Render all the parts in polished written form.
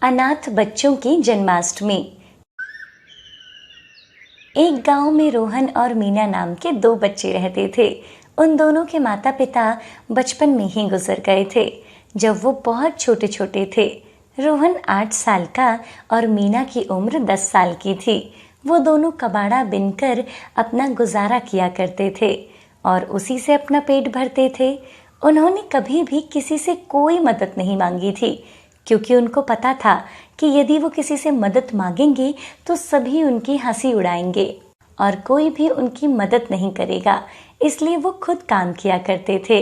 अनाथ बच्चों की जन्माष्टमी। एक गांव में रोहन और मीना नाम के दो बच्चे रहते थे। उन दोनों के माता पिता बचपन में ही गुजर गए थे, जब वो बहुत छोटे छोटे थे। रोहन 8 साल का और मीना की उम्र 10 साल की थी। वो दोनों कबाड़ा बिनकर अपना गुजारा किया करते थे और उसी से अपना पेट भरते थे। उन्होंने कभी भी किसी से कोई मदद नहीं मांगी थी, क्योंकि उनको पता था कि यदि वो किसी से मदद मांगेंगे तो सभी उनकी हंसी उड़ाएंगे और कोई भी उनकी मदद नहीं करेगा, इसलिए वो खुद काम किया करते थे।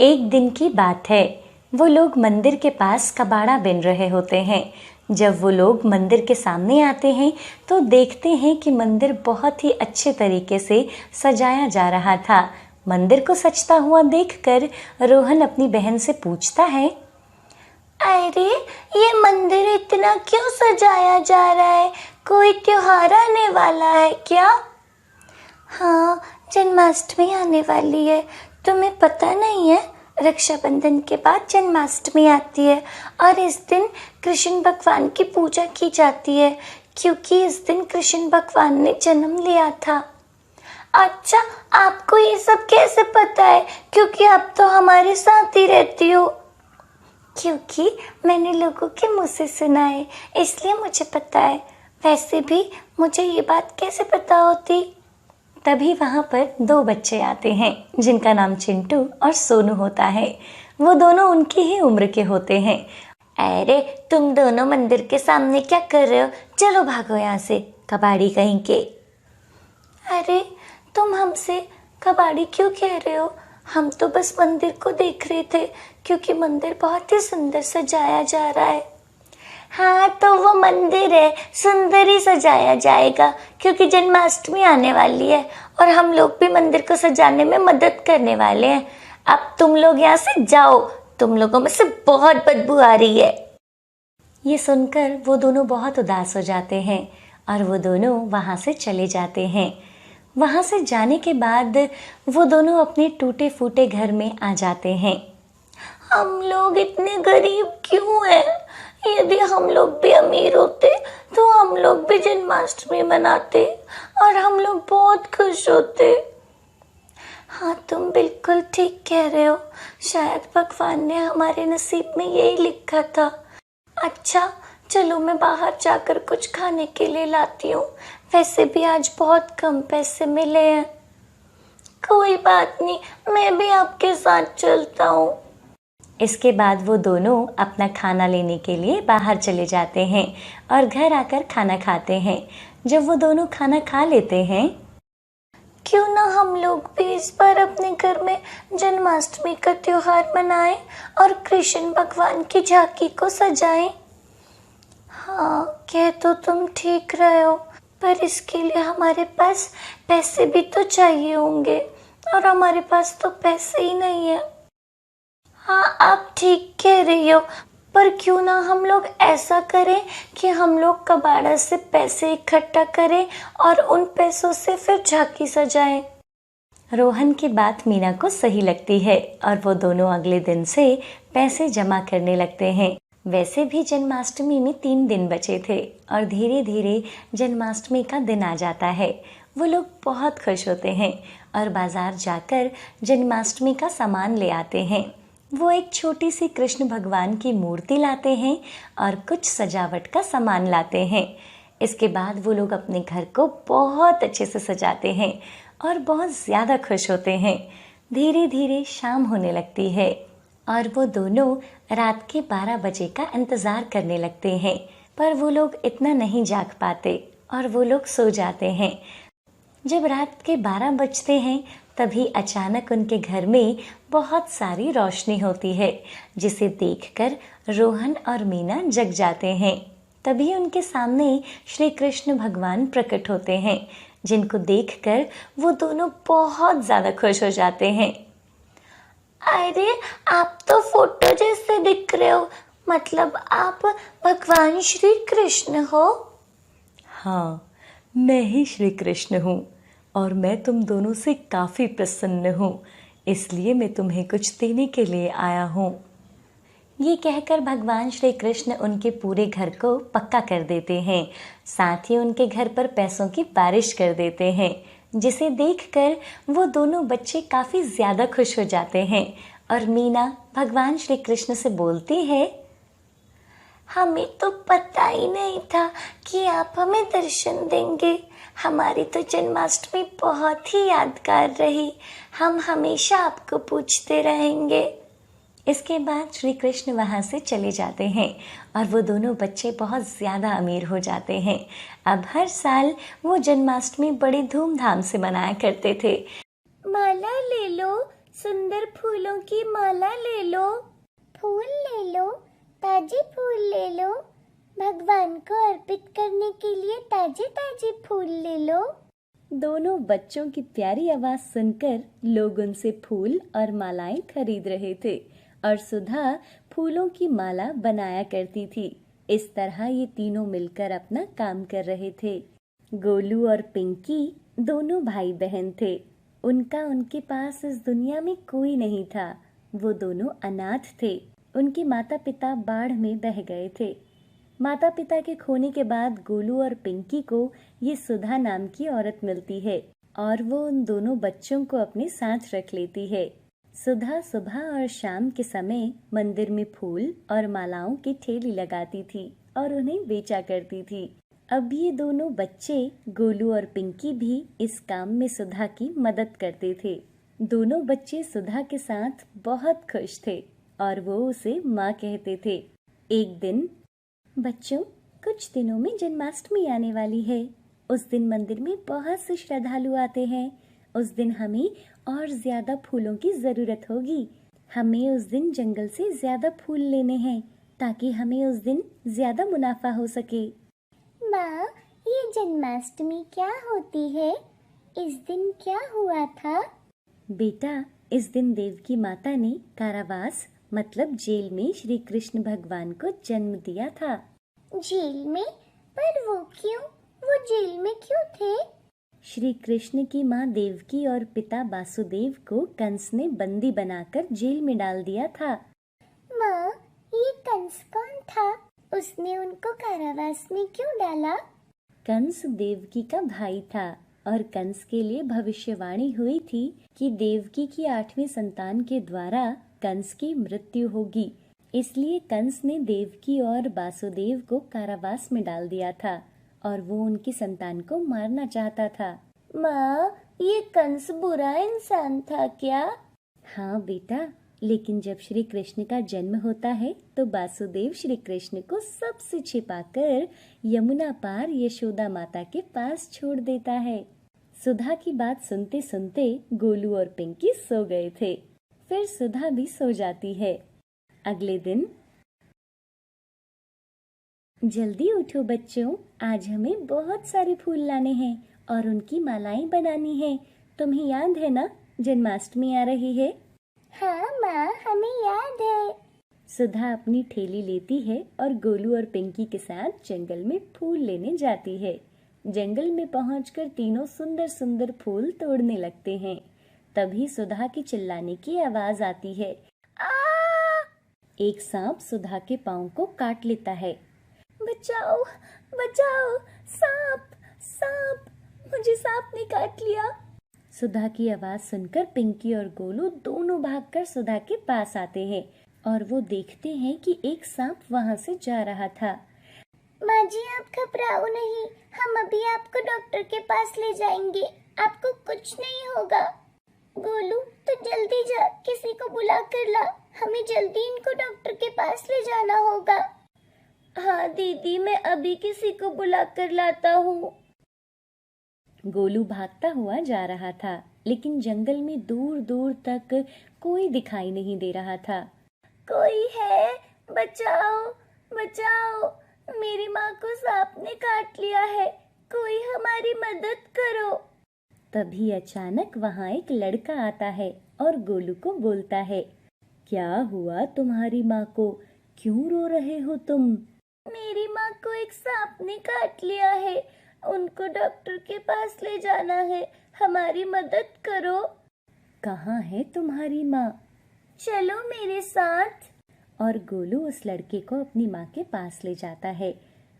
एक दिन की बात है, वो लोग मंदिर के पास कबाड़ा बिन रहे होते हैं। जब वो लोग मंदिर के सामने आते हैं तो देखते हैं कि मंदिर बहुत ही अच्छे तरीके से सजाया जा रहा था। मंदिर को सजता हुआ देखकर रोहन अपनी बहन से पूछता है, अरे ये मंदिर इतना क्यों सजाया जा रहा है? कोई त्योहार आने वाला है क्या? हाँ, जन्माष्टमी आने वाली है। तुम्हें पता नहीं है, रक्षाबंधन के बाद जन्माष्टमी आती है और इस दिन कृष्ण भगवान की पूजा की जाती है, क्योंकि इस दिन कृष्ण भगवान ने जन्म लिया था। अच्छा, आपको ये सब कैसे पता है? क्योंकि आप तो हमारे साथ ही रहती हो। क्योंकि मैंने लोगों के मुंह से सुना है, इसलिए मुझे पता है। वैसे भी मुझे ये बात कैसे पता होती? तभी वहां पर 2 बच्चे आते हैं जिनका नाम चिंटू और सोनू होता है। वो दोनों उनकी ही उम्र के होते हैं। अरे तुम दोनों मंदिर के सामने क्या कर रहे हो? चलो भागो यहाँ से, कबाड़ी कहीं के। अरे तुम हमसे कबाड़ी क्यों कह रहे हो? हम तो बस मंदिर को देख रहे थे, क्योंकि मंदिर बहुत ही सुंदर सजाया जा रहा है। हाँ, तो वो मंदिर है, सुंदर ही सजाया जाएगा, क्योंकि जन्माष्टमी आने वाली है और हम लोग भी मंदिर को सजाने में मदद करने वाले हैं। अब तुम लोग यहाँ से जाओ, तुम लोगों में से बहुत बदबू आ रही है। ये सुनकर वो दोनों बहुत उदास हो जाते हैं और वो दोनों वहां से चले जाते हैं। वहां से जाने के बाद वो दोनों अपने टूटे फूटे घर में आ जाते हैं। हम लोग इतने गरीब क्यों हैं? यदि हम लोग भी अमीर होते तो हम लोग भी जन्माष्टमी मनाते और हम लोग बहुत खुश होते। हाँ, तुम बिल्कुल ठीक कह रहे हो। शायद भगवान ने हमारे नसीब में यही लिखा था। अच्छा, चलो मैं बाहर जाकर कुछ खाने के लिए लाती हूँ। वैसे भी आज बहुत कम पैसे मिले हैं। कोई बात नहीं, मैं भी आपके साथ चलता हूँ। इसके बाद वो दोनों अपना खाना लेने के लिए बाहर चले जाते हैं और घर आकर खाना खाते हैं। जब वो दोनों खाना खा लेते हैं, क्यों ना हम लोग भी इस बार अपने घर में जन्माष्टमी का त्योहार मनाएं और कृष्ण भगवान की झांकी को सजाएं। हाँ, कह तो तुम ठीक रहे हो, पर इसके लिए हमारे पास पैसे भी तो चाहिए होंगे और हमारे पास तो पैसे ही नहीं है। हाँ, आप ठीक कह रही हो, पर क्यों ना हम लोग ऐसा करें कि हम लोग कबाड़ा से पैसे इकट्ठा करें और उन पैसों से फिर झांकी सजाएं। रोहन की बात मीना को सही लगती है और वो दोनों अगले दिन से पैसे जमा करने लगते हैं। वैसे भी जन्माष्टमी में 3 दिन बचे थे और धीरे धीरे जन्माष्टमी का दिन आ जाता है। वो लोग बहुत खुश होते हैं और बाजार जाकर जन्माष्टमी का सामान ले आते हैं। वो एक छोटी सी कृष्ण भगवान की मूर्ति लाते हैं और कुछ सजावट का सामान लाते हैं। इसके बाद वो लोग अपने घर को बहुत अच्छे से सजाते हैं और बहुत ज़्यादा खुश होते हैं। धीरे धीरे शाम होने लगती है और वो दोनों रात के 12 बजे का इंतज़ार करने लगते हैं, पर वो लोग इतना नहीं जाग पाते और वो लोग सो जाते हैं। जब रात के 12 बजते हैं तभी अचानक उनके घर में बहुत सारी रोशनी होती है, जिसे देखकर रोहन और मीना जग जाते हैं। तभी उनके सामने श्री कृष्ण भगवान प्रकट होते हैं, जिनको देखकर वो दोनों बहुत ज़्यादा खुश हो जाते हैं। अरे आप तो फोटो जैसे दिख रहे हो, मतलब आप भगवान श्री कृष्ण हो? हाँ, मैं ही श्री कृष्ण हूँ और मैं तुम दोनों से काफ़ी प्रसन्न हूँ, इसलिए मैं तुम्हें कुछ देने के लिए आया हूँ। ये कहकर भगवान श्री कृष्ण उनके पूरे घर को पक्का कर देते हैं। साथ ही उनके घर पर पैसों की बारिश कर देते हैं, जिसे देखकर वो दोनों बच्चे काफी ज्यादा खुश हो जाते हैं। और मीना भगवान श्री कृष्ण से बोलती है, हमें तो पता ही नहीं था कि आप हमें दर्शन देंगे। हमारी तो जन्माष्टमी बहुत ही यादगार रही। हम हमेशा आपको पूछते रहेंगे। इसके बाद श्री कृष्ण वहाँ से चले जाते हैं और वो दोनों बच्चे बहुत ज़्यादा अमीर हो जाते हैं। अब हर साल वो जन्माष्टमी बड़ी धूमधाम से मनाया करते थे। माला ले लो, सुंदर फूलों की माला ले लो। फूल ले लो, ताजे फूल ले लो। भगवान को अर्पित करने के लिए ताजे ताजे फूल ले लो। दोनों बच्चों की प्यारी आवाज सुनकर लोग उनसे फूल और मालाएं खरीद रहे थे और सुधा फूलों की माला बनाया करती थी। इस तरह ये तीनों मिलकर अपना काम कर रहे थे। गोलू और पिंकी दोनों भाई बहन थे। उनके पास इस दुनिया में कोई नहीं था। वो दोनों अनाथ थे। उनके माता पिता बाढ़ में बह गए थे। माता पिता के खोने के बाद गोलू और पिंकी को ये सुधा नाम की औरत मिलती है और वो उन दोनों बच्चों को अपने साथ रख लेती है। सुधा सुबह और शाम के समय मंदिर में फूल और मालाओं की ठेली लगाती थी और उन्हें बेचा करती थी। अब ये दोनों बच्चे गोलू और पिंकी भी इस काम में सुधा की मदद करते थे। दोनों बच्चे सुधा के साथ बहुत खुश थे और वो उसे माँ कहते थे। एक दिन, बच्चों, कुछ दिनों में जन्माष्टमी आने वाली है। उस दिन मंदिर में बहुत से श्रद्धालु आते हैं। उस दिन हमें और ज्यादा फूलों की जरूरत होगी। हमें उस दिन जंगल से ज्यादा फूल लेने हैं ताकि हमें उस दिन ज्यादा मुनाफा हो सके। माँ, ये जन्माष्टमी क्या होती है? इस दिन क्या हुआ था? बेटा, इस दिन देवकी माता ने कारावास मतलब जेल में श्री कृष्ण भगवान को जन्म दिया था। जेल में? पर वो क्यों? वो जेल में क्यों थे? श्री कृष्ण की माँ देवकी और पिता वासुदेव को कंस ने बंदी बनाकर जेल में डाल दिया था। माँ, ये कंस कौन था? उसने उनको कारावास में क्यों डाला? कंस देवकी का भाई था और कंस के लिए भविष्यवाणी हुई थी कि देवकी की 8वीं संतान के द्वारा कंस की मृत्यु होगी। इसलिए कंस ने देवकी और वासुदेव को कारावास में डाल दिया था और वो उनकी संतान को मारना चाहता था। माँ, ये कंस बुरा इंसान था क्या? हाँ बेटा, लेकिन जब श्री कृष्ण का जन्म होता है तो वासुदेव श्री कृष्ण को सबसे छिपाकर यमुना पार यशोदा माता के पास छोड़ देता है। सुधा की बात सुनते सुनते गोलू और पिंकी सो गए थे। फिर सुधा भी सो जाती है। अगले दिन, जल्दी उठो बच्चों, आज हमें बहुत सारे फूल लाने हैं और उनकी मालाएं बनानी है। तुम्हें याद है ना, जन्माष्टमी आ रही है। हाँ माँ, हमें याद है। सुधा अपनी ठेली लेती है और गोलू और पिंकी के साथ जंगल में फूल लेने जाती है। जंगल में पहुंचकर तीनों सुंदर सुंदर फूल तोड़ने लगते हैं। तभी सुधा की चिल्लाने की आवाज आती है। एक सांप सुधा के पाँव को काट लेता है। बचाओ, बचाओ, सांप, सांप, मुझे सांप ने काट लिया। सुधा की आवाज सुनकर पिंकी और गोलू दोनों भागकर सुधा के पास आते हैं और वो देखते हैं कि एक सांप वहाँ से जा रहा था। माँ जी, आप घबराओ नहीं, हम अभी आपको डॉक्टर के पास ले जाएंगे। आपको कुछ नहीं होगा। गोलू, तो जल्दी जा, किसी को बुला कर ला। हमें जल्दी इनको डॉक्टर के पास ले जाना होगा। हाँ दीदी, मैं अभी किसी को बुला कर लाता हूँ। गोलू भागता हुआ जा रहा था, लेकिन जंगल में दूर दूर तक कोई दिखाई नहीं दे रहा था। कोई है? बचाओ, बचाओ, मेरी माँ को सांप ने काट लिया है। कोई हमारी मदद करो। तभी अचानक वहाँ एक लड़का आता है और गोलू को बोलता है, क्या हुआ तुम्हारी माँ को? क्यों रो रहे हो तुम? मेरी माँ को एक सांप ने काट लिया है। उनको डॉक्टर के पास ले जाना है। हमारी मदद करो। कहाँ है तुम्हारी माँ? चलो मेरे साथ। और गोलू उस लड़के को अपनी माँ के पास ले जाता है।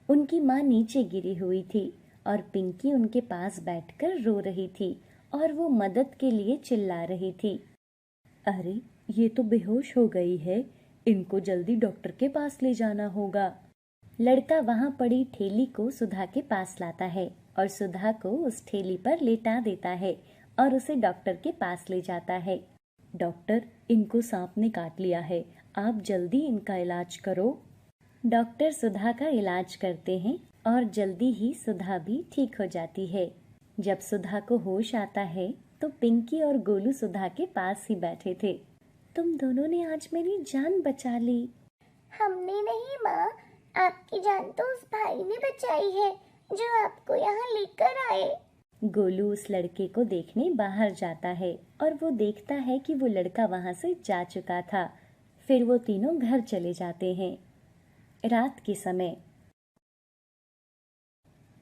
उनकी माँ नीचे गिरी हुई थी और पिंकी उनके पास बैठकर रो रही थी और वो मदद के लिए चिल्ला रही थी। अरे ये तो बेहोश हो गई है, इनको जल्दी डॉक्टर के पास ले जाना होगा। लड़का वहां पड़ी ठेली को सुधा के पास लाता है और सुधा को उस ठेली पर लेटा देता है और उसे डॉक्टर के पास ले जाता है। डॉक्टर, इनको सांप ने काट लिया है, आप जल्दी इनका इलाज करो। डॉक्टर सुधा का इलाज करते हैं और जल्दी ही सुधा भी ठीक हो जाती है। जब सुधा को होश आता है तो पिंकी और गोलू सुधा के पास ही बैठे थे। तुम दोनों ने आज मेरी जान बचा ली। हमने नहीं माँ, आपकी जान तो उस भाई ने बचाई है जो आपको यहाँ लेकर आए। गोलू उस लड़के को देखने बाहर जाता है और वो देखता है कि वो लड़का वहां से जा चुका था। फिर वो तीनों घर चले जाते हैं। रात के समय।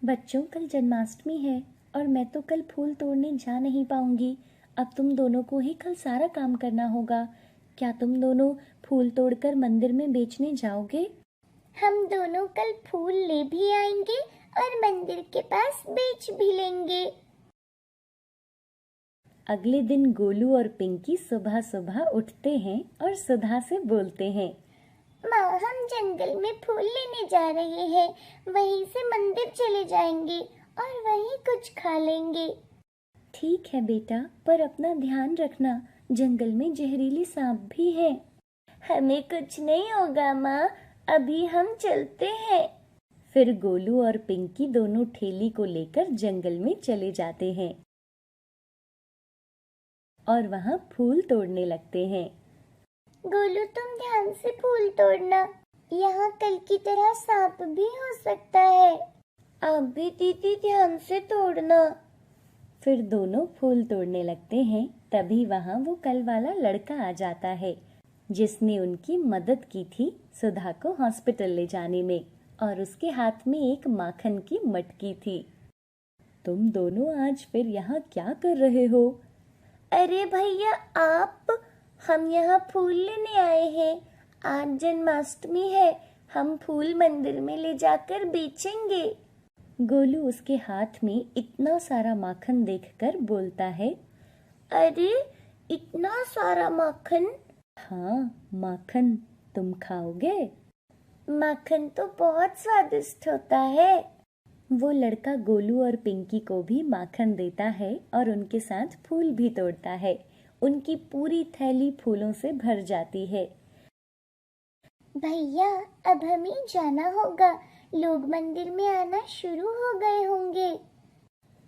बच्चों, कल जन्माष्टमी है और मैं तो कल फूल तोड़ने जा नहीं पाऊंगी। अब तुम दोनों को ही कल सारा काम करना होगा। क्या तुम दोनों फूल तोड़कर मंदिर में बेचने जाओगे? हम दोनों कल फूल ले भी आएंगे और मंदिर के पास बेच भी लेंगे। अगले दिन गोलू और पिंकी सुबह सुबह उठते हैं और सुधा से बोलते हैं, माँ, हम जंगल में फूल लेने जा रहे हैं, वहीं से मंदिर चले जाएंगे और वहीं कुछ खा लेंगे। ठीक है बेटा, पर अपना ध्यान रखना, जंगल में जहरीली सांप भी है। हमें कुछ नहीं होगा माँ, अभी हम चलते हैं। फिर गोलू और पिंकी दोनों ठेली को लेकर जंगल में चले जाते हैं और वहाँ फूल तोड़ने लगते हैं। गोलू, तुम ध्यान से फूल तोड़ना, यहाँ कल की तरह सांप भी हो सकता है। आप भी दीदी ध्यान से तोड़ना। फिर दोनों फूल तोड़ने लगते हैं। तभी वहाँ वो कल वाला लड़का आ जाता है जिसने उनकी मदद की थी सुधा को हॉस्पिटल ले जाने में, और उसके हाथ में एक माखन की मटकी थी। तुम दोनों आज फिर यहाँ क्या कर रहे हो? अरे भैया आप, हम यहाँ फूल लेने आए हैं। आज जन्माष्टमी है, हम फूल मंदिर में ले जाकर बेचेंगे। गोलू उसके हाथ में इतना सारा माखन देखकर बोलता है, अरे इतना सारा माखन? हाँ, माखन तुम खाओगे? माखन तो बहुत स्वादिष्ट होता है। वो लड़का गोलू और पिंकी को भी माखन देता है और उनके साथ फूल भी तोड़ता है। उनकी पूरी थैली फूलों से भर जाती है। भैया, अब हमें जाना होगा, लोग मंदिर में आना शुरू हो गए होंगे।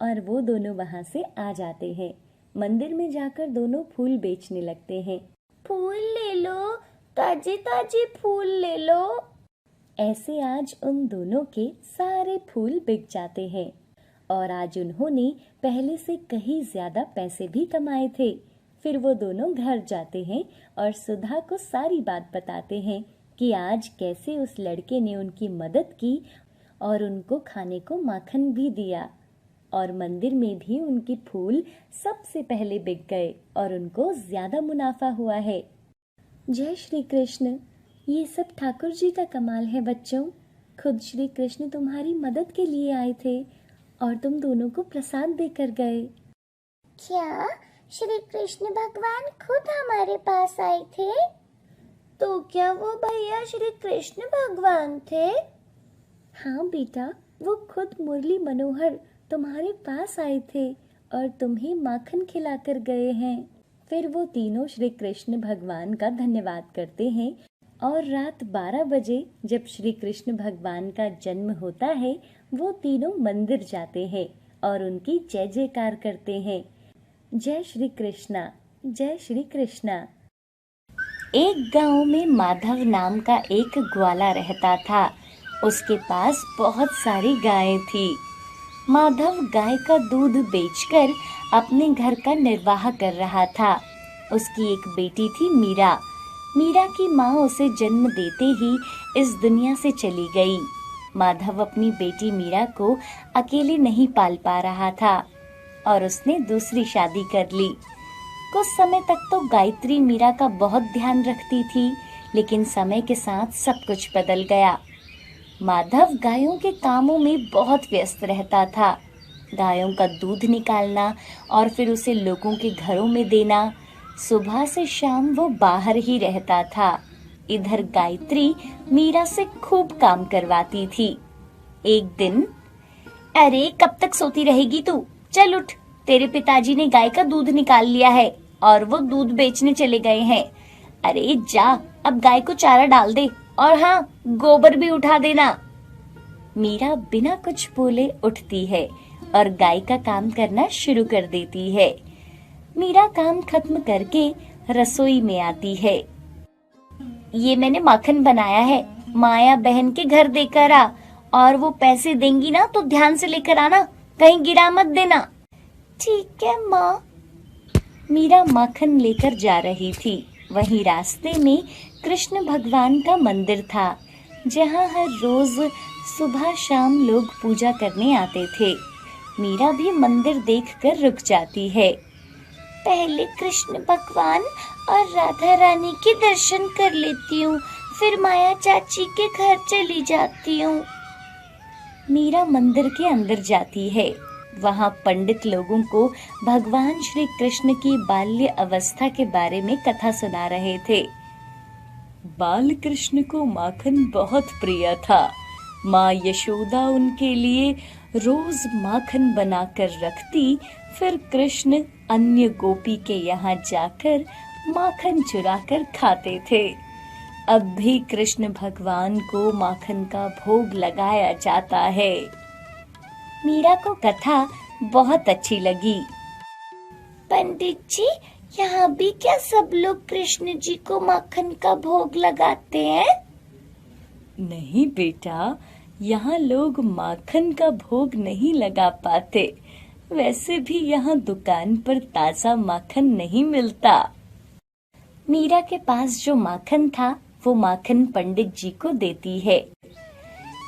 और वो दोनों वहाँ से आ जाते हैं। मंदिर में जाकर दोनों फूल बेचने लगते हैं। फूल ले लो, ताजे ताजे फूल ले लो। ऐसे आज उन दोनों के सारे फूल बिक जाते हैं और आज उन्होंने पहले से कहीं ज्यादा पैसे भी कमाए थे। फिर वो दोनों घर जाते हैं और सुधा को सारी बात बताते हैं कि आज कैसे उस लड़के ने उनकी मदद की और उनको खाने को माखन भी दिया, और मंदिर में भी उनके फूल सबसे पहले बिक गए और उनको ज्यादा मुनाफा हुआ है। जय श्री कृष्ण। ये सब ठाकुर जी का कमाल है बच्चों। खुद श्री कृष्ण तुम्हारी मदद के लिए आए थे और तुम दोनों को प्रसाद देकर गए। क्या श्री कृष्ण भगवान खुद हमारे पास आए थे? तो क्या वो भैया श्री कृष्ण भगवान थे? हाँ बेटा, वो खुद मुरली मनोहर तुम्हारे पास आए थे और तुम्हें माखन खिलाकर गए हैं। फिर वो तीनों श्री कृष्ण भगवान का धन्यवाद करते हैं और रात 12 बजे जब श्री कृष्ण भगवान का जन्म होता है, वो तीनों मंदिर जाते हैं और उनकी जय जयकार करते हैं। जय श्री कृष्णा, जय श्री कृष्णा। एक गांव में माधव नाम का एक ग्वाला रहता था। उसके पास बहुत सारी गायें थी। माधव गाय का दूध बेचकर अपने घर का निर्वाह कर रहा था। उसकी एक बेटी थी मीरा। मीरा की माँ उसे जन्म देते ही इस दुनिया से चली गई। माधव अपनी बेटी मीरा को अकेले नहीं पाल पा रहा था और उसने दूसरी शादी कर ली। कुछ समय तक तो गायत्री मीरा का बहुत ध्यान रखती थी, लेकिन समय के साथ सब कुछ बदल गया। माधव गायों के कामों में बहुत व्यस्त रहता था। गायों का दूध निकालना और फिर उसे लोगों के घरों में देना। सुबह से शाम वो बाहर ही रहता था। इधर गायत्री मीरा से खूब काम करवाती थी। एक दिन, अरे कब तक सोती रहेगी तू? चल उठ, तेरे पिताजी ने गाय का दूध निकाल लिया है और वो दूध बेचने चले गए हैं। अरे जा, अब गाय को चारा डाल दे और हाँ, गोबर भी उठा देना। मीरा बिना कुछ बोले उठती है और गाय का काम करना शुरू कर देती है। मीरा काम खत्म करके रसोई में आती है। ये मैंने माखन बनाया है, माया बहन के घर देकर आ, और वो पैसे देंगी ना तो ध्यान से लेकर आना, कहीं गिरा मत देना। ठीक है माँ। मीरा माखन लेकर जा रही थी। वहीं रास्ते में कृष्ण भगवान का मंदिर था, जहाँ हर रोज सुबह शाम लोग पूजा करने आते थे। मीरा भी मंदिर देखकर रुक जाती है। पहले कृष्ण भगवान और राधा रानी के दर्शन कर लेती हूँ, फिर माया चाची के घर चली जाती हूँ। मीरा मंदिर के अंदर जाती है। वहाँ पंडित लोगों को भगवान श्री कृष्ण की बाल्य अवस्था के बारे में कथा सुना रहे थे। बाल कृष्ण को माखन बहुत प्रिय था। माँ यशोदा उनके लिए रोज माखन बनाकर रखती, फिर कृष्ण अन्य गोपी के यहाँ जाकर माखन चुराकर खाते थे। अब भी कृष्ण भगवान को माखन का भोग लगाया जाता है। मीरा को कथा बहुत अच्छी लगी। पंडित जी, यहाँ भी क्या सब लोग कृष्ण जी को माखन का भोग लगाते हैं? नहीं बेटा, यहाँ लोग माखन का भोग नहीं लगा पाते। वैसे भी यहाँ दुकान पर ताजा माखन नहीं मिलता। मीरा के पास जो माखन था, वो माखन पंडित जी को देती है।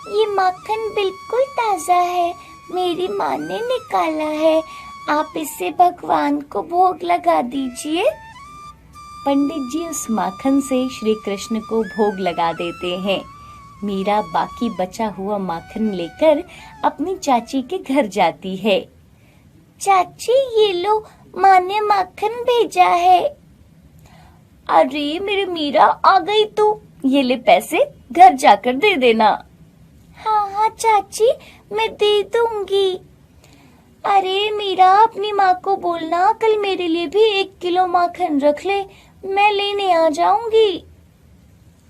ये माखन बिल्कुल ताजा है, मेरी माँ ने निकाला है, आप इसे भगवान को भोग लगा दीजिए। पंडित जी उस माखन से श्री कृष्ण को भोग लगा देते हैं। मीरा बाकी बचा हुआ माखन लेकर अपनी चाची के घर जाती है। चाची, ये लो, माँ ने माखन भेजा है। अरे मेरी मीरा, आ गई तू। ये ले पैसे, घर जाकर दे देना। हाँ हाँ चाची, मैं दे दूंगी। अरे मीरा, अपनी माँ को बोलना कल मेरे लिए भी 1 किलो माखन रख ले, मैं लेने आ जाऊंगी।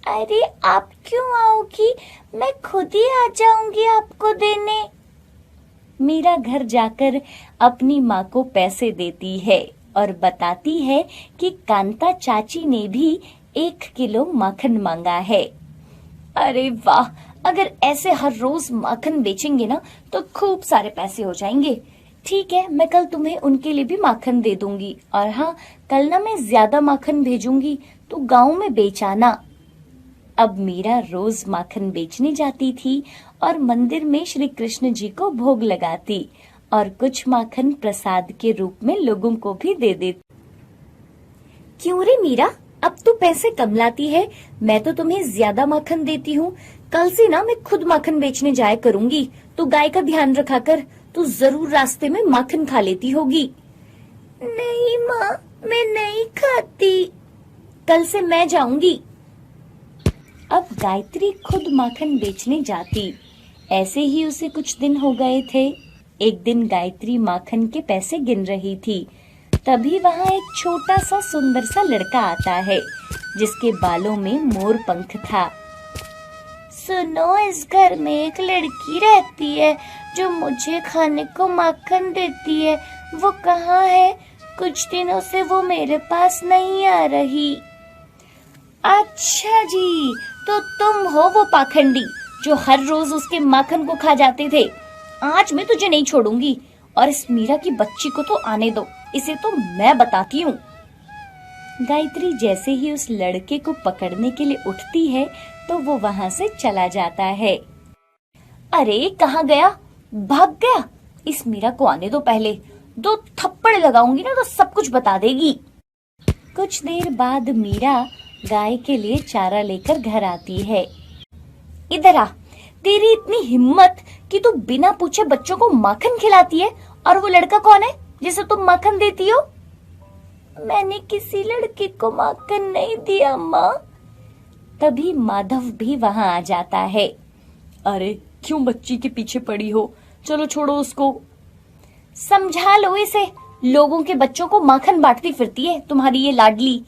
अरे आप क्यों आओगी, मैं खुद ही आ जाऊंगी आपको देने। मीरा घर जाकर अपनी माँ को पैसे देती है और बताती है कि कांता चाची ने भी 1 किलो माखन मांगा है। अरे वाह, अगर ऐसे हर रोज माखन बेचेंगे ना तो खूब सारे पैसे हो जाएंगे। ठीक है, मैं कल तुम्हें उनके लिए भी माखन दे दूंगी, और हाँ, कल ना मैं ज्यादा माखन भेजूंगी तो गांव में बेचाना। अब मीरा रोज माखन बेचने जाती थी और मंदिर में श्री कृष्ण जी को भोग लगाती और कुछ माखन प्रसाद के रूप में लोगों को भी दे देती। क्यों रे मीरा, अब तू पैसे कम लाती है? मैं तो तुम्हें ज्यादा माखन देती हूँ। कल से ना मैं खुद माखन बेचने जाया करूंगी, तो गाय का ध्यान रखा कर। तू जरूर रास्ते में माखन खा लेती होगी। नहीं माँ, मैं नहीं खाती। कल से मैं जाऊंगी। अब गायत्री खुद माखन बेचने जाती। ऐसे ही उसे कुछ दिन हो गए थे। एक दिन गायत्री माखन के पैसे गिन रही थी। तभी वहाँ एक छोटा सा सुंदर सा लड़का आता है, जिसके बालों में मोर पंख था। सुनो, इस घर में एक लड़की रहती है जो मुझे खाने को माखन देती है। वो कहाँ है? कुछ दिनों से वो मेरे पास नहीं आ रही। अच्छा जी, तो तुम हो वो पाखंडी जो हर रोज उसके माखन को खा जाते थे। आज मैं तुझे नहीं छोड़ूंगी, और इस मीरा की बच्ची को तो आने दो, इसे तो मैं बताती हूँ। गायत्री जैसे ही उस लड़के को पकड़ने के लिए उठती है तो वो वहाँ से चला जाता है। अरे कहाँ गया? भाग गया? इस मीरा को आने दो पहले, 2 थप्पड़ लगाऊंगी ना तो सब कुछ बता देगी। कुछ देर बाद मीरा गाय के लिए चारा लेकर घर आती है। इधर आ, तेरी इतनी हिम्मत कि तू बिना पूछे बच्चों को माखन खिलाती है, और वो लड़का कौन है जिसे तुम माखन देती हो? मैंने किसी लड़के को माखन नहीं दिया माँ। तभी माधव भी वहाँ आ जाता है। अरे क्यों बच्ची के पीछे पड़ी हो, चलो छोड़ो उसको। समझा लो इसे, लोगों के बच्चों को माखन बांटती फिरती है तुम्हारी ये लाडली।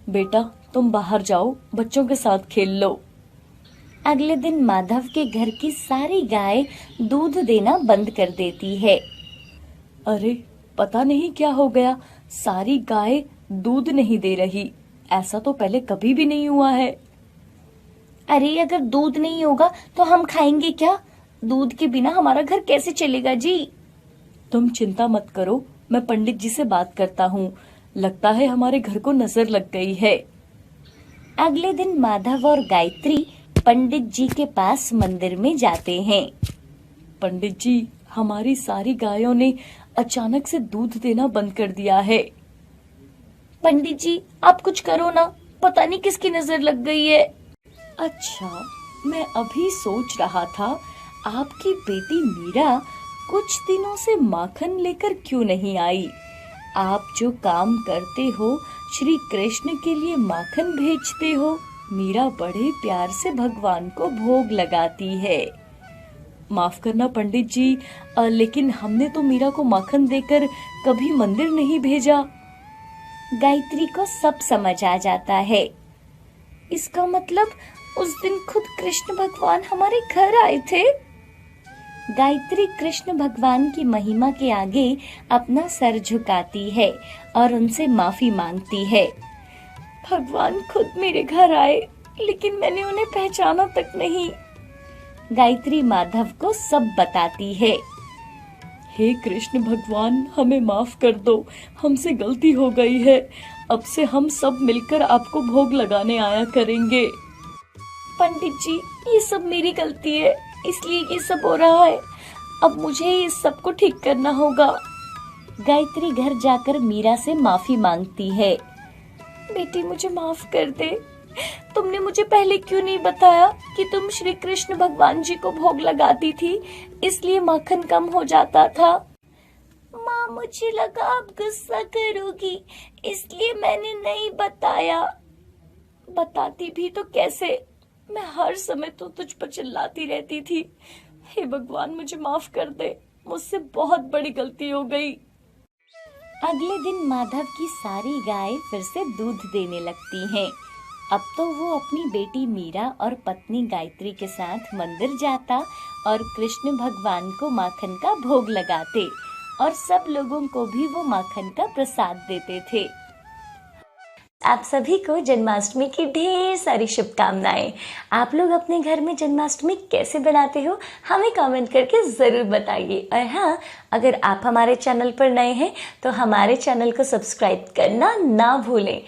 बेटा तुम बाहर जाओ, बच्चों के साथ खेल लो। अगले दिन माधव के घर की सारी गाय दूध देना बंद कर देती है। अरे पता नहीं क्या हो गया, सारी गाय दूध नहीं दे रही। ऐसा तो पहले कभी भी नहीं हुआ है। अरे अगर दूध नहीं होगा तो हम खाएंगे क्या? दूध के बिना हमारा घर कैसे चलेगा जी? तुम चिंता मत करो, मैं पंडित जी से बात करता हूँ। लगता है हमारे घर को नजर लग गई है। अगले दिन माधव और गायत्री पंडित जी के पास मंदिर में जाते हैं। पंडित जी, हमारी सारी गायों ने अचानक से दूध देना बंद कर दिया है। पंडित जी आप कुछ करो ना, पता नहीं किसकी नजर लग गई है। अच्छा, मैं अभी सोच रहा था आपकी बेटी मीरा कुछ दिनों से माखन लेकर क्यों नहीं आई। आप जो काम करते हो, श्री कृष्ण के लिए माखन भेजते हो। मीरा बड़े प्यार से भगवान को भोग लगाती है। माफ करना पंडित जी, लेकिन हमने तो मीरा को माखन देकर कभी मंदिर नहीं भेजा। गायत्री को सब समझ आ जाता है। इसका मतलब उस दिन खुद कृष्ण भगवान हमारे घर आए थे। गायत्री कृष्ण भगवान की महिमा के आगे अपना सर झुकाती है और उनसे माफी मांगती है। भगवान खुद मेरे घर आए, लेकिन मैंने उन्हें पहचाना तक नहीं। गायत्री माधव को सब बताती है। हे कृष्ण भगवान, हमें माफ कर दो, हमसे गलती हो गई है। अब से हम सब मिलकर आपको भोग लगाने आया करेंगे। पंडित जी, ये सब मेरी गलती है, इसलिए ये सब हो रहा है। अब मुझे इस सब को ठीक करना होगा। गायत्री घर जाकर मीरा से माफी मांगती है। बेटी मुझे माफ कर दे, तुमने मुझे पहले क्यों नहीं बताया कि तुम श्री कृष्ण भगवान जी को भोग लगाती थी, इसलिए माखन कम हो जाता था। माँ, मुझे लगा आप गुस्सा करोगी, इसलिए मैंने नहीं बताया। बताती भी तो कैसे, मैं हर समय तो तुझ पर चिल्लाती रहती थी। हे भगवान, मुझे माफ कर दे, मुझसे बहुत बड़ी गलती हो गई। अगले दिन माधव की सारी गाय फिर से दूध देने लगती हैं। अब तो वो अपनी बेटी मीरा और पत्नी गायत्री के साथ मंदिर जाता और कृष्ण भगवान को माखन का भोग लगाते और सब लोगों को भी वो माखन का प्रसाद देते थे। आप सभी को जन्माष्टमी की ढेर सारी शुभकामनाएं। आप लोग अपने घर में जन्माष्टमी कैसे बनाते हो, हमें कमेंट करके ज़रूर बताइए। और हाँ, अगर आप हमारे चैनल पर नए हैं तो हमारे चैनल को सब्सक्राइब करना ना भूलें